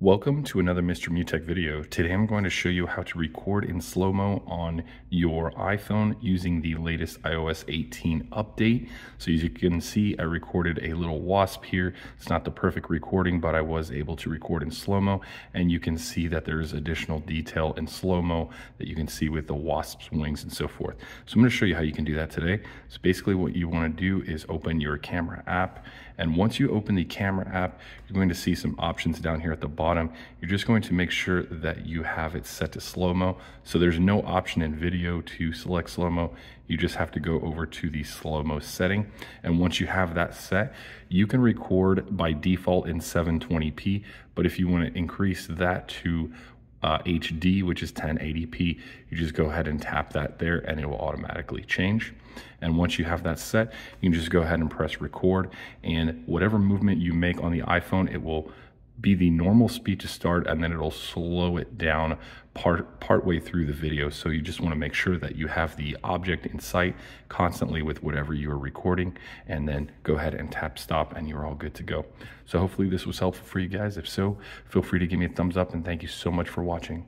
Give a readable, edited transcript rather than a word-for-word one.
Welcome to another Mr. Mutech video. Today I'm going to show you how to record in slow-mo on your iPhone using the latest iOS 18 update. So as you can see, I recorded a little wasp here. It's not the perfect recording, but I was able to record in slow-mo, and you can see that there's additional detail in slow-mo that you can see with the wasp's wings and so forth. So I'm going to show you how you can do that today. So basically what you want to do is open your camera app, and once you open the camera app, you're going to see some options down here at the bottom. You're just going to make sure that you have it set to slow-mo. So there's no option in video to select slow-mo. You just have to go over to the slow-mo setting. And once you have that set, you can record by default in 720p. But if you want to increase that to HD, which is 1080p, you just go ahead and tap that there and it will automatically change. And once you have that set, you can just go ahead and press record, and whatever movement you make on the iPhone, it will be the normal speed to start, and then it'll slow it down part way through the video. So you just want to make sure that you have the object in sight constantly with whatever you are recording, and then go ahead and tap stop and you're all good to go. So hopefully this was helpful for you guys. If so, feel free to give me a thumbs up, and thank you so much for watching.